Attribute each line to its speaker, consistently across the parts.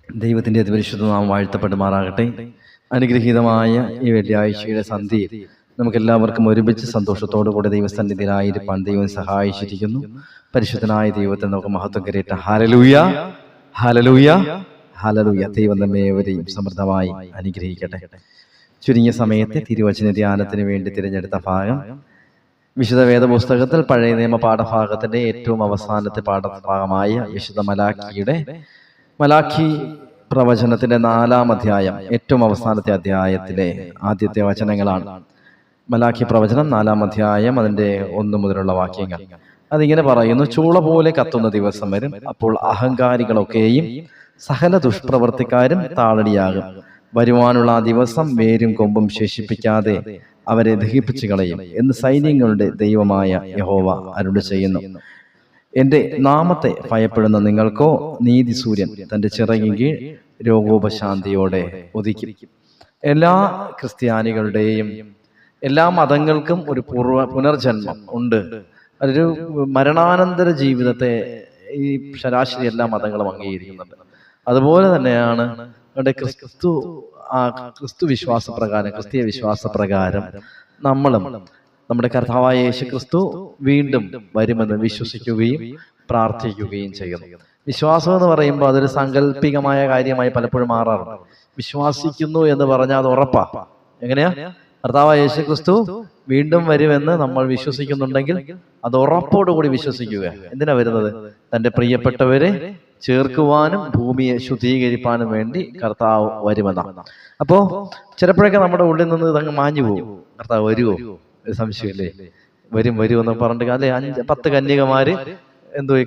Speaker 1: ദൈവത്തിൻ്റെ അതിപരിശുദ്ധ നാമം വാഴ്ത്തപ്പെടുമാറാകട്ടെ. അനുഗ്രഹീതമായ ഈ വെള്ളിയാഴ്ചയുടെ സന്ധ്യയിൽ നമുക്കെല്ലാവർക്കും ഒരുമിച്ച് സന്തോഷത്തോടു കൂടി ദൈവസന്നിധിയിലായിരിക്കാൻ ദൈവം സഹായിച്ചിരിക്കുന്നു. പരിശുദ്ധനായ ദൈവത്തെ നമുക്ക് മഹത്വം കരയട്ടെ. Hallelujah, hallelujah, hallelujah. ദൈവം നമ്മെ ഏവരെയും സമൃദ്ധമായി അനുഗ്രഹിക്കട്ടെ. ചുരുങ്ങിയ സമയത്തെ തിരുവചന ധ്യാനത്തിന് വേണ്ടി തിരഞ്ഞെടുത്ത ഭാഗം വിശുദ്ധ വേദപുസ്തകത്തിൽ പഴയ നിയമ പാഠഭാഗത്തിന്റെ ഏറ്റവും അവസാനത്തെ പാഠഭാഗമായ വിശുദ്ധ മലാഖി പ്രവചനത്തിന്റെ 4-ാം അധ്യായം, ഏറ്റവും അവസാനത്തെ അധ്യായത്തിലെ ആദ്യത്തെ വചനങ്ങളാണ്. മലാഖി പ്രവചനം 4-ാം അധ്യായം, അതിന്റെ 1 മുതലുള്ള വാക്യങ്ങൾ. അതിങ്ങനെ പറയുന്നു: ചൂള പോലെ കത്തുന്ന ദിവസം വരും, അപ്പോൾ അഹങ്കാരികളൊക്കെയും സകല ദുഷ്പ്രവർത്തിക്കാരും താളടിയാകും. വരുവാനുള്ള ആ ദിവസം വേരും കൊമ്പും ശേഷിപ്പിക്കാതെ അവരെ ദഹിപ്പിച്ചു കളയും എന്ന് സൈന്യങ്ങളുടെ ദൈവമായ യഹോവ അരുളി ചെയ്യുന്നു. എന്റെ നാമത്തെ ഭയപ്പെടുന്ന നിങ്ങൾക്കോ നീതി സൂര്യൻ തന്റെ ചിറകിൻ കീഴ് രോഗോപശാന്തിയോടെ ഉദിക്കും. എല്ലാ ക്രിസ്ത്യാനികളുടെയും എല്ലാ മതങ്ങൾക്കും ഒരു പുനർജന്മം ഉണ്ട്. അതൊരു മരണാനന്തര ജീവിതത്തെ ഈ ശരാശരി എല്ലാ മതങ്ങളും അംഗീകരിക്കുന്നുണ്ട്. അതുപോലെ തന്നെയാണ് ക്രിസ്തു വിശ്വാസപ്രകാരം, ക്രിസ്തീയ വിശ്വാസപ്രകാരം നമ്മളും നമ്മുടെ കർത്താവായ യേശു ക്രിസ്തു വീണ്ടും വരുമെന്ന് വിശ്വസിക്കുകയും പ്രാർത്ഥിക്കുകയും ചെയ്യുന്നു. വിശ്വാസം എന്ന് പറയുമ്പോൾ അതൊരു സാങ്കല്പികമായ കാര്യമായി പലപ്പോഴും മാറാറുണ്ട്. വിശ്വസിക്കുന്നു എന്ന് പറഞ്ഞാൽ അത് ഉറപ്പാ. എങ്ങനെയാ? കർത്താവായ യേശു ക്രിസ്തു വീണ്ടും വരുമെന്ന് നമ്മൾ വിശ്വസിക്കുന്നുണ്ടെങ്കിൽ അത് ഉറപ്പോടുകൂടി വിശ്വസിക്കുക. എന്തിനാ വരുന്നത്? തന്റെ പ്രിയപ്പെട്ടവരെ ചേർക്കുവാനും ഭൂമിയെ ശുദ്ധീകരിക്കാനും വേണ്ടി കർത്താവ് വരുമെന്നാണ്. അപ്പോ ചിലപ്പോഴൊക്കെ നമ്മുടെ ഉള്ളിൽ നിന്ന് ഇതങ്ങ് മാഞ്ഞു പോകും. കർത്താവ് വരുമോ? ഒരു സംശയമല്ലേ? വരുമെന്ന് പറഞ്ഞിട്ട് അല്ലെ 10 കന്യകമാര് എന്തോ ഈ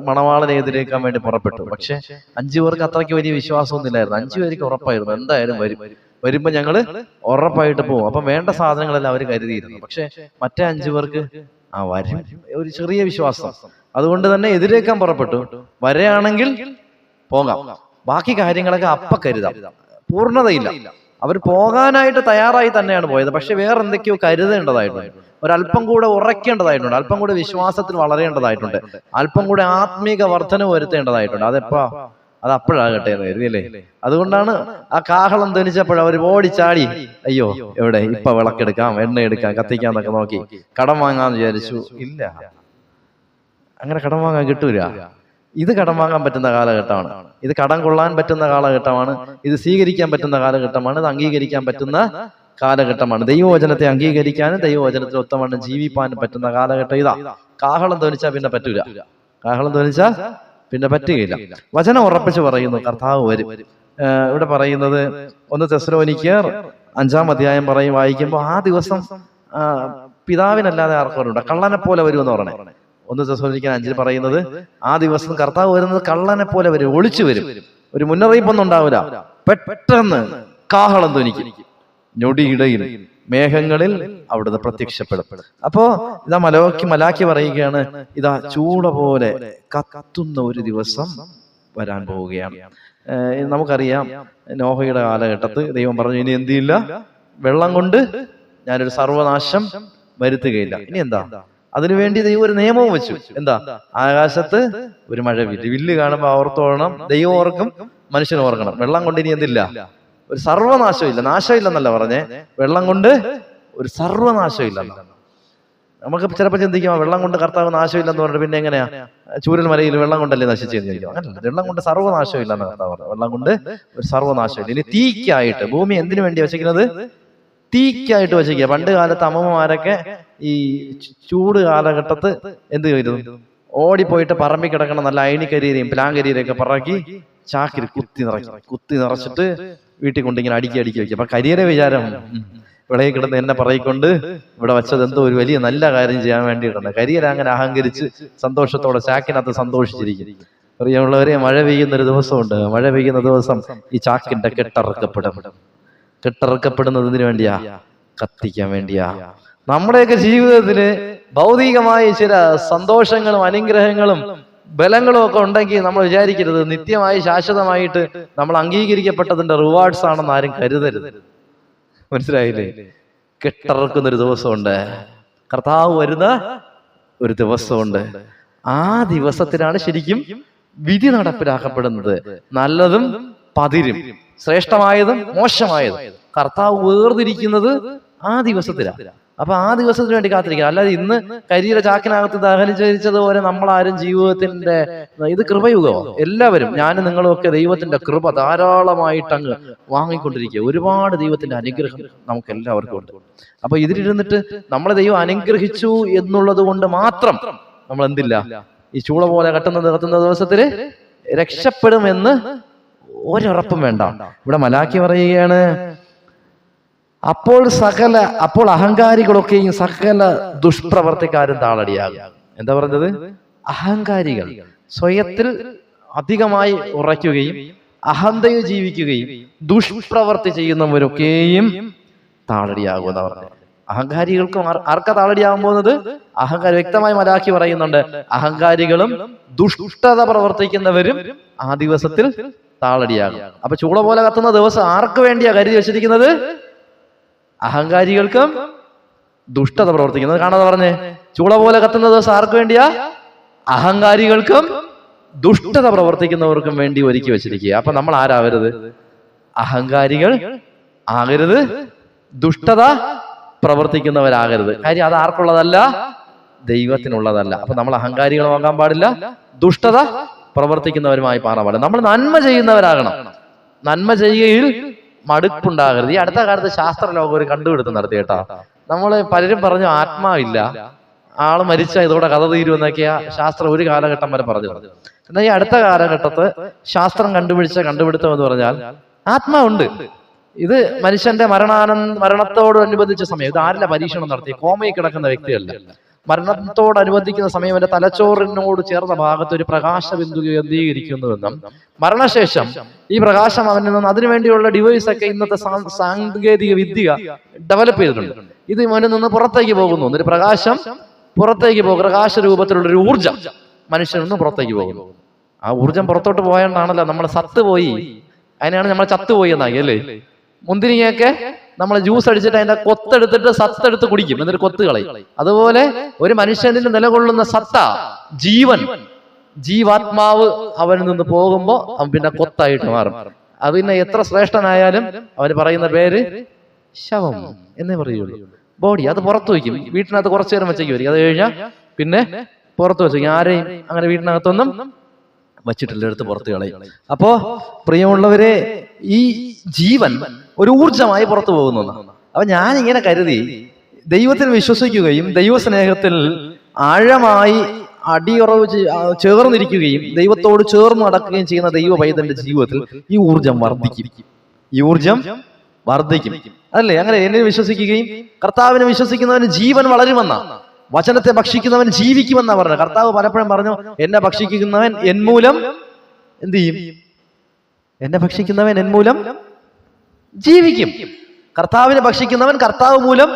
Speaker 1: മണവാളനെ എതിരേക്കാൻ വേണ്ടി പുറപ്പെട്ടു. പക്ഷെ 5 പേർക്ക് അത്രയ്ക്ക് വലിയ വിശ്വാസമൊന്നും ഇല്ലായിരുന്നു. 5 പേർക്ക് ഉറപ്പായിരുന്നു എന്തായാലും വരുമ്പോ ഞങ്ങള് ഉറപ്പായിട്ട് പോകും. അപ്പം വേണ്ട സാധനങ്ങളെല്ലാം അവർ കരുതിയിരുന്നു. പക്ഷെ മറ്റേ 5 പേർക്ക് വരും ഒരു ചെറിയ വിശ്വാസം. അതുകൊണ്ട് തന്നെ എതിരേക്കാൻ പുറപ്പെട്ടു. വരെയാണെങ്കിൽ പോകാം, ബാക്കി കാര്യങ്ങളൊക്കെ അപ്പ കരുതാം. പൂർണ്ണതയില്ല. അവർ പോകാനായിട്ട് തയ്യാറായി തന്നെയാണ് പോയത്. പക്ഷെ വേറെ എന്തൊക്കെയോ കരുതേണ്ടതായിട്ടുണ്ട്. ഒരല്പം കൂടെ ഉറയ്ക്കേണ്ടതായിട്ടുണ്ട്. അല്പം കൂടെ വിശ്വാസത്തിൽ വളരേണ്ടതായിട്ടുണ്ട്. അല്പം കൂടെ ആത്മീക വർധന വരുത്തേണ്ടതായിട്ടുണ്ട്. അത് അപ്പോഴാകട്ടെ എന്ന് കരുതിയല്ലേ. അതുകൊണ്ടാണ് ആ കാഹളം ധനിച്ചപ്പോൾ അവർ ഓടിച്ചാടി, അയ്യോ എവിടെ ഇപ്പൊ വിളക്കെടുക്കാം, എണ്ണ എടുക്കാം, കത്തിക്കാന്നൊക്കെ നോക്കി കടം വാങ്ങാന്ന് വിചാരിച്ചു. ഇല്ല, അങ്ങനെ കടം വാങ്ങാൻ കിട്ടൂല. ഇത് കടം വാങ്ങാൻ പറ്റുന്ന കാലഘട്ടമാണ്. ഇത് കടം കൊള്ളാൻ പറ്റുന്ന കാലഘട്ടമാണ്. ഇത് സ്വീകരിക്കാൻ പറ്റുന്ന കാലഘട്ടമാണ്. ഇത് അംഗീകരിക്കാൻ പറ്റുന്ന കാലഘട്ടമാണ്. ദൈവവചനത്തെ അംഗീകരിക്കാനും ദൈവവചനത്തിൽ ഒത്തവണ്ണം ജീവിപ്പാനും പറ്റുന്ന കാലഘട്ടം ഇതാ. കാഹളം ധ്വനിച്ചാൽ പിന്നെ പറ്റൂല. കാഹളം ധ്വനിച്ചാൽ പിന്നെ പറ്റുകയില്ല. വചനം ഉറപ്പിച്ച് പറയുന്നു കർത്താവ് വരും. ഇവിടെ പറയുന്നത് 1 തെസ്സലോനിക്കർ 5-ാം അധ്യായം വായിക്കുമ്പോൾ ആ ദിവസം പിതാവിനല്ലാതെ ആർക്കും കള്ളനെ പോലെ വരുമെന്ന് പറഞ്ഞേ. 1 തെസ്സലോനിക്കർ 5 പറയുന്നത് ആ ദിവസം കർത്താവ് വരുന്നത് കള്ളനെ പോലെ വരും, ഒളിച്ചു വരും. ഒരു മുന്നറിയിപ്പൊന്നും ഉണ്ടാവില്ല. പെട്ടെന്ന് കാഹളം ധ്വനിക്കും, ഞൊടിയിടയിൽ മേഘങ്ങളിൽ അവിടുന്ന് പ്രത്യക്ഷപ്പെടും. അപ്പോ ഇതാ മലാഖി പറയുകയാണ്, ഇതാ ചൂട പോലെ കത്തുന്ന ഒരു ദിവസം വരാൻ പോവുകയാണ്. നമുക്കറിയാം, നോഹയുടെ കാലഘട്ടത്ത് ദൈവം പറഞ്ഞു, ഇനി എന്തില്ല, വെള്ളം കൊണ്ട് ഞാനൊരു സർവനാശം വരുത്തുകയില്ല. ഇനി എന്താ? അതിനുവേണ്ടി ദൈവം ഒരു നിയമവും വെച്ചു. എന്താ? ആകാശത്ത് ഒരു മഴ വില്ല് കാണുമ്പോ ഓർത്തോണം, ദൈവം ഓർക്കും, മനുഷ്യൻ ഓർക്കണം. വെള്ളം കൊണ്ട് ഇനി എന്തില്ല, ഒരു സർവനാശമില്ല. നാശമില്ലെന്നല്ല പറഞ്ഞേ, വെള്ളം കൊണ്ട് ഒരു സർവനാശമില്ല. നമുക്ക് ചിലപ്പോൾ ചിന്തിക്കാം, വെള്ളം കൊണ്ട് കർത്താവ് നാശമില്ലെന്ന് പറഞ്ഞിട്ട് പിന്നെ എങ്ങനെയാ ചൂരൽ മലയിൽ വെള്ളം കൊണ്ടല്ലേ നശിച്ചെന്ന് ചോദിക്കും. അങ്ങനല്ല, വെള്ളം കൊണ്ട് സർവനാശമില്ലെന്ന് കർത്താവ് പറഞ്ഞു. വെള്ളം കൊണ്ട് ഒരു സർവനാശമില്ല. ഇനി തീക്കായിട്ട് ഭൂമി എന്തിനു വേണ്ടി വെച്ചിരിക്കുന്നത്? തീക്കായിട്ട് വെച്ചിരിക്കുക. പണ്ട് കാലത്ത് അമ്മമാരൊക്കെ ഈ ചൂട് കാലഘട്ടത്ത് എന്ത് ചെയ്തു? ഓടിപ്പോയിട്ട് പറമ്പി കിടക്കണം നല്ല അയണിക്കരിയും പ്ലാങ്കരിയൊക്കെ പറക്കി ചാക്കിൽ കുത്തി നിറച്ചിട്ട് വീട്ടിൽ കൊണ്ട് ഇങ്ങനെ അടുക്കി വെക്കുക. അപ്പൊ കരിയരെ വിചാരം വിളയിൽ കിടന്ന് എന്നെ പറയിക്കൊണ്ട് ഇവിടെ വെച്ചത് എന്തോ ഒരു വലിയ നല്ല കാര്യം ചെയ്യാൻ വേണ്ടിയിട്ടുണ്ട്. കരിയര അങ്ങനെ അഹങ്കരിച്ച് സന്തോഷത്തോടെ ചാക്കിനകത്ത് സന്തോഷിച്ചിരിക്കും. അറിയാമുള്ളവരെ, മഴ പെയ്യുന്ന ഒരു ദിവസമുണ്ട്. മഴ പെയ്യുന്ന ദിവസം ഈ ചാക്കിന്റെ കെട്ടിറക്കപ്പെടുന്നതിന് വേണ്ടിയാ, കത്തിക്കാൻ വേണ്ടിയാ. നമ്മുടെയൊക്കെ ജീവിതത്തില് ഭൗതികമായ ചില സന്തോഷങ്ങളും അനുഗ്രഹങ്ങളും ബലങ്ങളും ഒക്കെ ഉണ്ടെങ്കിൽ നമ്മൾ വിചാരിക്കരുത് നിത്യമായി ശാശ്വതമായിട്ട് നമ്മൾ അംഗീകരിക്കപ്പെട്ടതിന്റെ റിവാർഡ്സ് ആണെന്ന് ആരും കരുതരുത്. മനസ്സിലായില്ലേ? കെട്ടിറക്കുന്നൊരു ദിവസമുണ്ട്, കർത്താവ് വരുന്ന ഒരു ദിവസമുണ്ട്. ആ ദിവസത്തിലാണ് ശരിക്കും വിധി നടപ്പിലാക്കപ്പെടുന്നത്. നല്ലതും പതിരും, ശ്രേഷ്ഠമായതും മോശമായതും കർത്താവ് വേർതിരിക്കുന്നത് ആ ദിവസത്തിലാണ്. അപ്പൊ ആ ദിവസത്തിന് വേണ്ടി കാത്തിരിക്കുക. അല്ലാതെ ഇന്ന് കരിയിലെ ചാക്കിനകത്ത് ദഹനിച്ചതുപോലെ നമ്മളാരും ജീവിതത്തിന്റെ ഇത് കൃപയുഗമാണ്. എല്ലാവരും, ഞാനും നിങ്ങളും ഒക്കെ ദൈവത്തിന്റെ കൃപ ധാരാളമായിട്ട് അങ്ങ് വാങ്ങിക്കൊണ്ടിരിക്കുക. ഒരുപാട് ദൈവത്തിന്റെ അനുഗ്രഹം നമുക്ക് എല്ലാവർക്കും ഉണ്ട്. അപ്പൊ ഇതിലിരുന്നിട്ട് നമ്മളെ ദൈവം അനുഗ്രഹിച്ചു എന്നുള്ളത് കൊണ്ട് മാത്രം നമ്മൾ എന്തില്ല, ഈ ചൂള പോലെ കത്തുന്ന ദിവസത്തില് രക്ഷപ്പെടുമെന്ന് ഒരുറപ്പും വേണ്ട. ഇവിടെ മലാക്കി പറയുകയാണ്, അപ്പോൾ അഹങ്കാരികളൊക്കെയും സകല ദുഷ്പ്രവർത്തിക്കാരും താളടിയാകും. എന്താ പറഞ്ഞത്? അഹങ്കാരികൾ സ്വയത്തിൽ അധികമായി ഉറയ്ക്കുകയും അഹന്തയിൽ ജീവിക്കുകയും ദുഷ്പ്രവർത്തി ചെയ്യുന്നവരൊക്കെയും താളടിയാകുമെന്നാ പറഞ്ഞത്. അഹങ്കാരികൾക്കും ആർക്കാ താളടിയാകാൻ പോകുന്നത്? അഹങ്കാരി. വ്യക്തമായി മലാക്കി പറയുന്നുണ്ട്, അഹങ്കാരികളും ദുഷ്ടത പ്രവർത്തിക്കുന്നവരും ആ ദിവസത്തിൽ താളടിയാകും. അപ്പൊ ചൂള പോലെ കത്തുന്ന ദിവസം ആർക്ക് വേണ്ടിയാ കരുതി വെച്ചിരിക്കുന്നത്? അഹങ്കാരികൾക്കും ദുഷ്ടത പ്രവർത്തിക്കുന്നത്. കാണാതെ പറഞ്ഞേ, ചൂള പോലെ കത്തുന്ന ദിവസം ആർക്ക് വേണ്ടിയാ? അഹങ്കാരികൾക്കും ദുഷ്ടത പ്രവർത്തിക്കുന്നവർക്കും വേണ്ടി ഒരുക്കി വെച്ചിരിക്കുക. അപ്പൊ നമ്മൾ ആരാവരുത്? അഹങ്കാരികൾ ആകരുത്, ദുഷ്ടത പ്രവർത്തിക്കുന്നവരാകരുത്. കാര്യം അത് ആർക്കുള്ളതല്ല? ദൈവത്തിനുള്ളതല്ല. അപ്പൊ നമ്മൾ അഹങ്കാരികളാകാൻ പാടില്ല, ദുഷ്ടത പ്രവർത്തിക്കുന്നവരുമായി മാറാൻ പാടില്ല. നമ്മൾ നന്മ ചെയ്യുന്നവരാകണം. നന്മ ചെയ്യുകയിൽ മടുപ്പുണ്ടാകരുത്. ഈ അടുത്ത കാലത്ത് ശാസ്ത്രലോകം ഒരു കണ്ടുപിടുത്തം നടത്തി കേട്ടാ. നമ്മള് പലരും പറഞ്ഞു ആത്മാവില്ല, ആള് മരിച്ച ഇതോടെ കഥ തീരുമെന്നൊക്കെയാ ശാസ്ത്രം ഒരു കാലഘട്ടം വരെ പറഞ്ഞു. എന്നാൽ ഈ അടുത്ത കാലഘട്ടത്ത് ശാസ്ത്രം കണ്ടുപിടുത്തം എന്ന് പറഞ്ഞാൽ ആത്മാവുണ്ട്. ഇത് മനുഷ്യന്റെ മരണത്തോടനുബന്ധിച്ച സമയം. ഇത് ആരില്ല പരീക്ഷണം നടത്തി? കോമയിൽ കിടക്കുന്ന വ്യക്തിയല്ല. മരണത്തോടനുബന്ധിക്കുന്ന സമയം എന്റെ തലച്ചോറിനോട് ചേർന്ന ഭാഗത്ത് ഒരു പ്രകാശ ബിന്ദു കേന്ദ്രീകരിക്കുന്നുവെന്നും മരണശേഷം ഈ പ്രകാശം അവനിൽ നിന്ന് അതിനുവേണ്ടിയുള്ള ഡിവൈസ് ഒക്കെ ഇന്നത്തെ സാങ്കേതിക വിദ്യ ഡെവലപ്പ് ചെയ്തിട്ടുണ്ട്. ഇത് അവനിൽ നിന്ന് പുറത്തേക്ക് പോകുന്നു. ഒരു പ്രകാശം പുറത്തേക്ക് പോകും, പ്രകാശ രൂപത്തിലുള്ള ഒരു ഊർജം മനുഷ്യനിൽ നിന്ന് പുറത്തേക്ക് പോകുന്നു. ആ ഊർജം പുറത്തോട്ട് പോയോണ്ടാണല്ലോ നമ്മൾ സത്തുപോയി. അതിനാണ് നമ്മൾ ചത്തുപോയി എന്നായി അല്ലേ? മുന്തിരിങ്ങയൊക്കെ നമ്മൾ ജ്യൂസ് അടിച്ചിട്ട് അതിന്റെ കൊത്തെടുത്തിട്ട് സത്തെടുത്ത് കുടിക്കും, എന്നിട്ട് കൊത്ത് കളയും. അതുപോലെ ഒരു മനുഷ്യനിൽ നിലകൊള്ളുന്ന സത്ത, ജീവാത്മാവ് അവനിൽ നിന്ന് പോകുമ്പോ അവൻ പിന്നെ കൊത്തായിട്ട് മാറും. അത് പിന്നെ എത്ര ശ്രേഷ്ഠനായാലും അവന് പറയുന്ന പേര് ശവം എന്നേ പറയുള്ളൂ. ബോഡി അത് പുറത്തു വയ്ക്കും, വീട്ടിനകത്ത് കുറച്ചു നേരം വെച്ചേക്ക് വരും. അത് കഴിഞ്ഞാൽ പിന്നെ പുറത്തു വെച്ചേക്കും. ആരെയും അങ്ങനെ വീട്ടിനകത്തൊന്നും വച്ചിട്ടില്ല, എടുത്ത് പുറത്ത് കളയും. അപ്പോ പ്രിയമുള്ളവരെ, ഈ ജീവൻ ഒരു ഊർജമായി പുറത്തു പോകുന്നു. അപ്പൊ ഞാൻ ഇങ്ങനെ കരുതി, ദൈവത്തിൽ വിശ്വസിക്കുകയും ദൈവസ്നേഹത്തിൽ ആഴമായി അടിയുറവ് ചേർന്നിരിക്കുകയും ദൈവത്തോട് ചേർന്ന് നടക്കുകയും ചെയ്യുന്ന ദൈവ പൈതന്റെ ജീവിതത്തിൽ ഈ ഊർജം വർദ്ധിക്കും. അതല്ലേ? അങ്ങനെ എന്നെ വിശ്വസിക്കുകയും കർത്താവിനെ വിശ്വസിക്കുന്നവന് ജീവൻ വളരുമെന്ന, വചനത്തെ ഭക്ഷിക്കുന്നവൻ ജീവിക്കുമെന്നാ പറഞ്ഞത്. കർത്താവ് പലപ്പോഴും പറഞ്ഞു, എന്നെ ഭക്ഷിക്കുന്നവൻ എന്മൂലം എന്ത് ചെയ്യും? എന്നെ ഭക്ഷിക്കുന്നവൻ എന്മൂലം ജീവിക്കും. കർത്താവിനെ ഭക്ഷിക്കുന്നവൻ കർത്താവ് മൂലം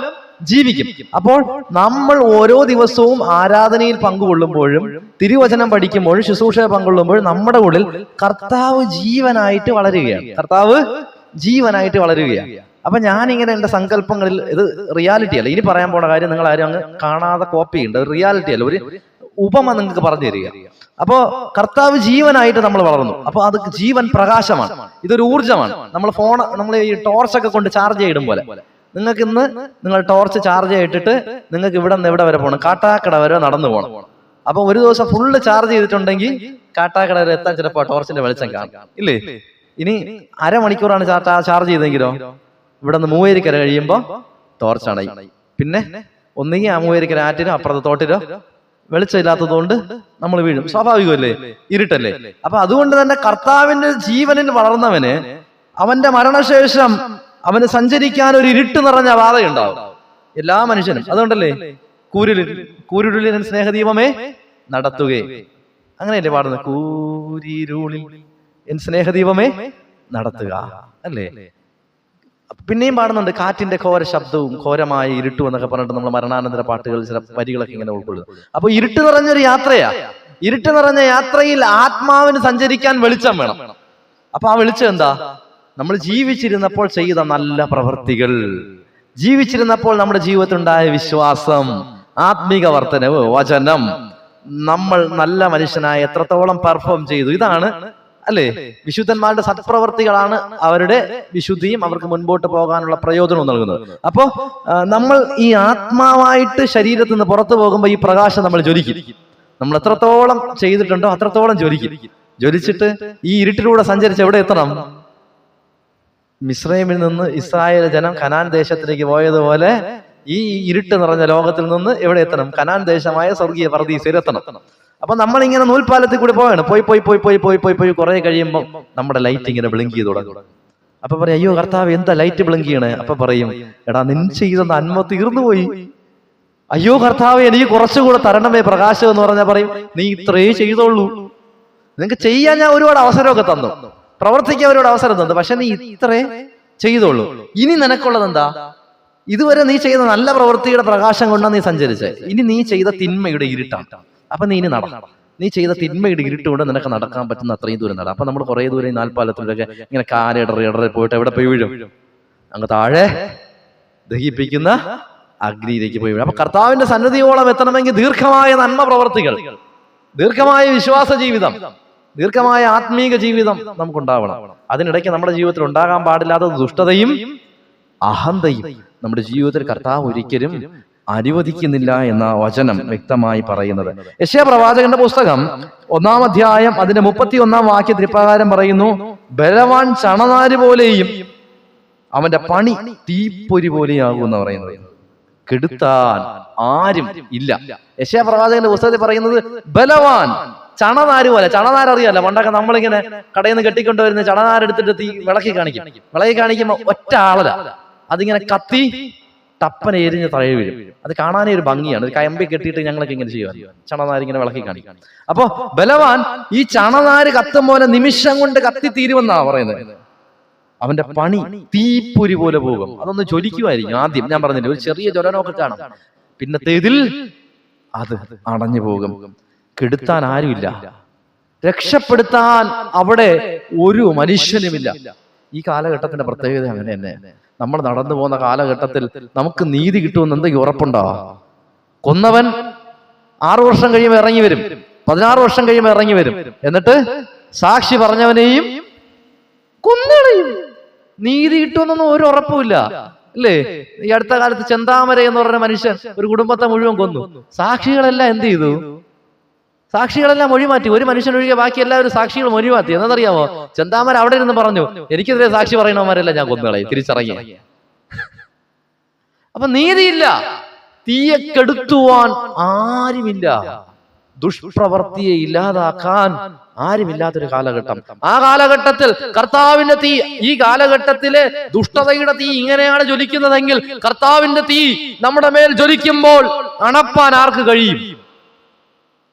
Speaker 1: ജീവിക്കും. അപ്പോൾ നമ്മൾ ഓരോ ദിവസവും ആരാധനയിൽ പങ്കുകൊള്ളുമ്പോഴും തിരുവചനം പഠിക്കുമ്പോഴും ശുശ്രൂഷയെ പങ്കുകൊള്ളുമ്പോഴും നമ്മുടെ ഉള്ളിൽ കർത്താവ് ജീവനായിട്ട് വളരുകയാണ്. അപ്പൊ ഞാനിങ്ങനെ എന്റെ സങ്കല്പങ്ങളിൽ, ഇത് റിയാലിറ്റി അല്ല, ഇനി പറയാൻ പോണ കാര്യം നിങ്ങൾ ആരും അങ്ങ് കാണാതെ കോപ്പി ഉണ്ട്. അത് റിയാലിറ്റി അല്ല, ഒരു ഉപമ നിങ്ങൾക്ക് പറഞ്ഞു തരിക. അപ്പോ കർത്താവ് ജീവനായിട്ട് നമ്മൾ വളർന്നു. അപ്പൊ അത് ജീവൻ പ്രകാശമാണ്, ഇതൊരു ഊർജ്ജമാണ്. നമ്മൾ ഈ ടോർച്ചൊക്കെ കൊണ്ട് ചാർജ് ചെയ്യിടും പോലെ, നിങ്ങൾക്ക് ഇന്ന് നിങ്ങൾ ടോർച്ച് ചാർജ് ചെയ്തിട്ട് നിങ്ങൾക്ക് ഇവിടെ നിന്ന് എവിടെ വരെ പോകണം? കാട്ടാക്കട വരെ നടന്നു പോകണം. അപ്പൊ ഒരു ദിവസം ഫുള്ള് ചാർജ് ചെയ്തിട്ടുണ്ടെങ്കിൽ കാട്ടാക്കട വരെ എത്താൻ ചിലപ്പോൾ ടോർച്ചിന്റെ വെളിച്ചം കാണാം, ഇല്ലേ? ഇനി അരമണിക്കൂറാണ് ചാർജ് ചെയ്തെങ്കിലോ ഇവിടെ നിന്ന് മൂവേരിക്കര കഴിയുമ്പോ ടോർച്ചാണായി. പിന്നെ ഒന്നുകിൽ ആ മൂവേരിക്കര ആറ്റിനോ അപ്പുറത്തെ തോട്ടിലോ വെളിച്ചമില്ലാത്തതുകൊണ്ട് നമ്മൾ വീഴും. സ്വാഭാവികമല്ലേ? ഇരുട്ടല്ലേ? അപ്പൊ അതുകൊണ്ട് തന്നെ കർത്താവിന്റെ ജീവനിൽ വളർന്നവന് അവന്റെ മരണശേഷം അവന് സഞ്ചരിക്കാൻ ഒരു ഇരുട്ട് നിറഞ്ഞ പാതയുണ്ടാവും എല്ലാ മനുഷ്യനും. അതുകൊണ്ടല്ലേ കൂരിരുളിൽ സ്നേഹദീപമേ നടത്തുകേ, അങ്ങനെയല്ലേ പാടുന്നത്? കൂരിരുളിൽ എൻ സ്നേഹദീപമേ നടത്തുക, അല്ലേ? പിന്നെയും പാടുന്നുണ്ട്, കാറ്റിന്റെ ഘോര ശബ്ദവും ഘോരമായ ഇരുട്ടും എന്നൊക്കെ പറഞ്ഞിട്ട് നമ്മൾ മരണാനന്തര പാട്ടുകൾ ചില വരികളൊക്കെ ഇങ്ങനെ ഉൾക്കൊള്ളുന്നു. അപ്പൊ ഇരുട്ട് നിറഞ്ഞൊരു യാത്രയാ. ഇരുട്ട് നിറഞ്ഞ യാത്രയിൽ ആത്മാവിന് സഞ്ചരിക്കാൻ വെളിച്ചം വേണം. അപ്പൊ ആ വെളിച്ചം എന്താ? നമ്മൾ ജീവിച്ചിരുന്നപ്പോൾ ചെയ്ത നല്ല പ്രവൃത്തികൾ, ജീവിച്ചിരുന്നപ്പോൾ നമ്മുടെ ജീവിതത്തിലുണ്ടായ വിശ്വാസം, ആത്മീക വർധനവ്, വചനം, നമ്മൾ നല്ല മനുഷ്യനായ എത്രത്തോളം പെർഫോം ചെയ്തു. ഇതാണ് അല്ലേ? വിശുദ്ധന്മാരുടെ സത്പ്രവർത്തികളാണ് അവരുടെ വിശുദ്ധിയും അവർക്ക് മുൻപോട്ട് പോകാനുള്ള പ്രയോജനവും നൽകുന്നത്. അപ്പോ നമ്മൾ ഈ ആത്മാവായിട്ട് ശരീരത്തിൽ നിന്ന് പുറത്തു പോകുമ്പോൾ ഈ പ്രകാശം നമ്മൾ ജ്വലിക്കും. നമ്മൾ എത്രത്തോളം ചെയ്തിട്ടുണ്ടോ അത്രത്തോളം ജ്വലിക്കും. ജ്വലിച്ചിട്ട് ഈ ഇരുട്ടിലൂടെ സഞ്ചരിച്ച് എവിടെ എത്തണം? മിസ്രൈമിൽ നിന്ന് ഇസ്രായേൽ ജനം കനാൻ ദേശത്തിലേക്ക് പോയതുപോലെ ഈ ഇരുട്ട് നിറഞ്ഞ ലോകത്തിൽ നിന്ന് എവിടെ എത്തണം? കനാൻ ദേശമായ സ്വർഗീയ പർദീസയിൽ എത്തണം. അപ്പൊ നമ്മളിങ്ങനെ നൂൽപ്പാലത്തിൽ കൂടി പോവാണ്. പോയി പോയി പോയി പോയി പോയി പോയി പോയി കുറെ കഴിയുമ്പോൾ നമ്മുടെ ലൈറ്റ് ഇങ്ങനെ ബ്ലിങ്ക് ചെയ്ത് തുടങ്ങും. അപ്പൊ പറയും, അയ്യോ കർത്താവ് എന്താ ലൈറ്റ് ബ്ലിങ്ക് ചെയ്യണേ? അപ്പൊ പറയും, എടാ നിൻ ചെയ്ത നന്മ തീർന്നു പോയി. അയ്യോ കർത്താവ് എനിക്ക് കുറച്ചുകൂടെ തരണമേ പ്രകാശം എന്ന് പറഞ്ഞാൽ പറയും, നീ ഇത്രേ ചെയ്തോളൂ. നിനക്ക് ചെയ്യാൻ ഞാൻ ഒരുപാട് അവസരമൊക്കെ തന്നു, പ്രവർത്തിക്കാൻ ഒരുപാട് അവസരം തന്നു, പക്ഷെ നീ ഇത്രേ ചെയ്തോളൂ. ഇനി നിനക്കുള്ളത് എന്താ? ഇതുവരെ നീ ചെയ്ത നല്ല പ്രവൃത്തിയുടെ പ്രകാശം കൊണ്ടാണ് നീ സഞ്ചരിച്ചത്. ഇനി നീ ചെയ്ത തിന്മയുടെ ഇരുട്ടാണ്. അപ്പൊ നീ ഇനി നടക്കണം. നീ ചെയ്ത തിന്മയുടെ ഇരുട്ടുകൊണ്ട് നിനക്ക് നടക്കാൻ പറ്റുന്ന അത്രയും ദൂരം നട. അപ്പൊ നമ്മൾ കുറെ ദൂരം ഈ നാൽപ്പാലത്തിലൊക്കെ ഇങ്ങനെ കാലിടറി പോയിട്ട് എവിടെ പോയി വീഴും? അങ്ങ് താഴെ ദഹിപ്പിക്കുന്ന അഗ്നിയിലേക്ക് പോയി വീഴും. അപ്പൊ കർത്താവിന്റെ സന്നിധിയോളം എത്തണമെങ്കിൽ ദീർഘമായ നന്മ പ്രവർത്തികൾ, ദീർഘമായ വിശ്വാസ ജീവിതം, ദീർഘമായ ആത്മീക ജീവിതം നമുക്കുണ്ടാവണം. അതിനിടയ്ക്ക് നമ്മുടെ ജീവിതത്തിൽ ഉണ്ടാകാൻ പാടില്ലാത്തത് ദുഷ്ടതയും അഹന്തയും നമ്മുടെ ജീവിതത്തിൽ കർത്താവ് ഒരിക്കലും അനുവദിക്കുന്നില്ല എന്ന വചനം വ്യക്തമായി പറയുന്നത്. യെശയ്യാ പ്രവാചകന്റെ പുസ്തകം 1-ാം അധ്യായം അതിന്റെ 31-ാം വാക്യത്തിൽ ഇപ്രകാരം പറയുന്നു, ബലവാൻ ചണനാര് പോലെയും അവന്റെ പണി തീപ്പൊരി പോലെയാകും എന്ന് പറയുന്നത്. കെടുത്താൻ ആരും ഇല്ല. യെശയ്യാ പ്രവാചകന്റെ പുസ്തകത്തിൽ പറയുന്നത് ബലവാൻ ചണനാര് പോലെ. ചണനാര് അറിയാലോ, പണ്ടൊക്കെ നമ്മളിങ്ങനെ കടയിൽ നിന്ന് കെട്ടിക്കൊണ്ടുവരുന്ന ചണനാരെടുത്തിട്ട് തീ വിളക്കി കാണിക്കുമ്പോ ഒറ്റ ആളല്ല, അതിങ്ങനെ കത്തി ടപ്പനെ എരിഞ്ഞ് തഴ വീഴും. അത് കാണാനേ ഒരു ഭംഗിയാണ്. ഒരു കയമ്പി കെട്ടിയിട്ട് ഞങ്ങളൊക്കെ ഇങ്ങനെ ചെയ്യുക, ചണനാര് ഇങ്ങനെ വിളക്കി കാണിക്കും. അപ്പൊ ബലവാൻ ഈ ചണനാര് കത്തും പോലെ നിമിഷം കൊണ്ട് കത്തിത്തീരുമെന്നാ പറയുന്നത്. അവന്റെ പണി തീപ്പൊരി പോലെ പോകും. അതൊന്ന് ജ്വലിക്കുമായിരിക്കും. ആദ്യം ഞാൻ പറഞ്ഞില്ലേ, ഒരു ചെറിയ ജ്വലനമൊക്കെ കാണും, പിന്നത്തേതിൽ അത് അടഞ്ഞു പോകും. കെടുത്താൻ ആരുമില്ല, രക്ഷപ്പെടുത്താൻ അവിടെ ഒരു മനുഷ്യനുമില്ല. ഈ കാലഘട്ടത്തിന്റെ പ്രത്യേകത അങ്ങനെ തന്നെ. നമ്മൾ നടന്നു പോകുന്ന കാലഘട്ടത്തിൽ നമുക്ക് നീതി കിട്ടുമെന്ന് എന്തെങ്കിലും ഉറപ്പുണ്ടോ? കൊന്നവൻ 6 വർഷം കഴിയുമ്പോൾ ഇറങ്ങി വരും, 16 വർഷം കഴിയുമ്പോൾ ഇറങ്ങി വരും. എന്നിട്ട് സാക്ഷി പറഞ്ഞവനെയും കൊന്നുകളയും. നീതി കിട്ടുമെന്നൊന്നും ഒരു ഉറപ്പുമില്ല, അല്ലേ? ഈ അടുത്ത കാലത്ത് ചെന്താമര എന്ന് പറഞ്ഞ മനുഷ്യൻ ഒരു കുടുംബത്തെ മുഴുവൻ കൊന്നു. സാക്ഷികളെല്ലാം എന്ത് ചെയ്തു? സാക്ഷികളെല്ലാം മൊഴി മാറ്റി. ഒരു മനുഷ്യനൊഴികെ ബാക്കി എല്ലാവരും സാക്ഷികൾ മൊഴി മാറ്റി. എന്നറിയാമോ? ചെന്താമര അവിടെ ഇരുന്ന് പറഞ്ഞു, എനിക്കെതിരെ സാക്ഷി പറയുന്നവന്മാരെല്ലാം ഞാൻ കൊന്നുകളയും, തിരിച്ചറങ്ങി. അപ്പൊ നീതിയില്ല, തീയെ കെടുത്തുവാൻ ആരുമില്ല, ദുഷ്പ്രവർത്തിയെ ഇല്ലാതാക്കാൻ ആരുമില്ലാത്തൊരു കാലഘട്ടം. ആ കാലഘട്ടത്തിൽ കർത്താവിന്റെ തീ, ഈ കാലഘട്ടത്തിലെ ദുഷ്ടതയുടെ തീ ഇങ്ങനെയാണ് ജ്വലിക്കുന്നതെങ്കിൽ കർത്താവിന്റെ തീ നമ്മുടെ മേൽ ജ്വലിക്കുമ്പോൾ അണപ്പാൻ ആർക്ക് കഴിയും?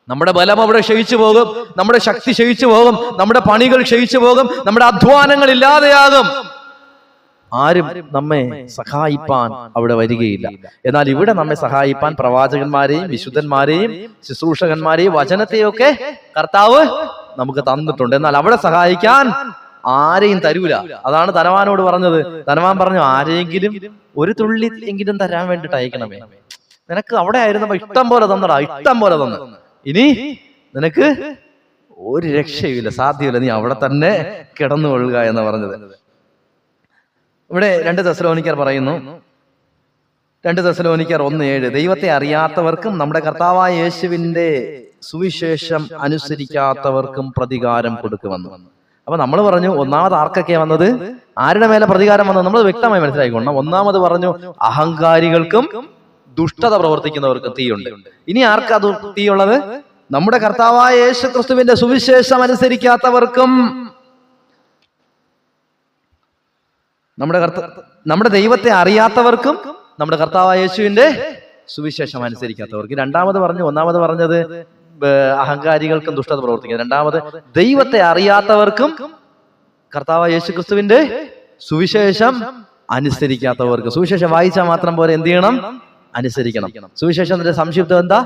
Speaker 1: നമ്മുടെ ബലം അവിടെ ക്ഷയിച്ചു പോകും, നമ്മുടെ ശക്തി ക്ഷയിച്ചു പോകും, നമ്മുടെ പണികൾ ക്ഷയിച്ചു പോകും, നമ്മുടെ അധ്വാനങ്ങൾ ഇല്ലാതെയാകും. ആരും നമ്മെ സഹായിപ്പാൻ അവിടെ വരികയില്ല. എന്നാൽ ഇവിടെ നമ്മെ സഹായിപ്പാൻ പ്രവാചകന്മാരെയും വിശുദ്ധന്മാരെയും ശുശ്രൂഷകന്മാരെയും വചനത്തെയൊക്കെ കർത്താവ് നമുക്ക് തന്നിട്ടുണ്ട്. എന്നാൽ അവിടെ സഹായിക്കാൻ ആരെയും തരൂല. അതാണ് ധനവാനോട് പറഞ്ഞത്. ധനവാൻ പറഞ്ഞു, ആരെങ്കിലും ഒരു തുള്ളി എങ്കിലും തരാൻ വേണ്ടിട്ട് അയക്കണമേ. നിനക്ക് അവിടെ ആയിരുന്നപ്പോ ഇഷ്ടം പോലെ തന്നടാ, ഇഷ്ടം പോലെ തന്നു. ഇനി നിനക്ക് ഒരു രക്ഷയുമില്ല, സാധ്യമല്ല, നീ അവിടെ തന്നെ കിടന്നുകൊള്ളുക എന്ന് പറഞ്ഞത്. ഇവിടെ 2 തെസ്സലോനിക്കർ പറയുന്നു, 2 തെസ്സലോനിക്കർ 1:7, ദൈവത്തെ അറിയാത്തവർക്കും നമ്മുടെ കർത്താവായ യേശുവിന്റെ സുവിശേഷം അനുസരിക്കാത്തവർക്കും പ്രതികാരം കൊടുക്കുമെന്ന്. അപ്പൊ നമ്മൾ പറഞ്ഞു, ഒന്നാമത് ആർക്കൊക്കെയാ വന്നത്? ആരുടെ മേലെ പ്രതികാരം വന്നത്? നമ്മൾ വ്യക്തമായി മനസ്സിലാക്കിക്കൊള്ളണം. ഒന്നാമത് പറഞ്ഞു, അഹങ്കാരികൾക്കും ദുഷ്ടത പ്രവർത്തിക്കുന്നവർക്കും തീയുണ്ട്. ഇനി ആർക്കാ തീയുള്ളത്? നമ്മുടെ കർത്താവായ യേശു ക്രിസ്തുവിന്റെ സുവിശേഷം അനുസരിക്കാത്തവർക്കും, നമ്മുടെ ദൈവത്തെ അറിയാത്തവർക്കും, നമ്മുടെ കർത്താവായ യേശുവിന്റെ സുവിശേഷം അനുസരിക്കാത്തവർക്ക്. രണ്ടാമത് പറഞ്ഞു, ഒന്നാമത് പറഞ്ഞത് അഹങ്കാരികൾക്കും ദുഷ്ടത പ്രവർത്തിക്കുന്നത്. രണ്ടാമത് ദൈവത്തെ അറിയാത്തവർക്കും കർത്താവായ യേശു ക്രിസ്തുവിന്റെ സുവിശേഷം അനുസരിക്കാത്തവർക്ക്. സുവിശേഷം വായിച്ചാൽ മാത്രം പോലെ എന്ത് ചെയ്യണം? അനുസരിക്കണം. സുവിശേഷത്തിന്റെ സംക്ഷിപ്തം എന്താ?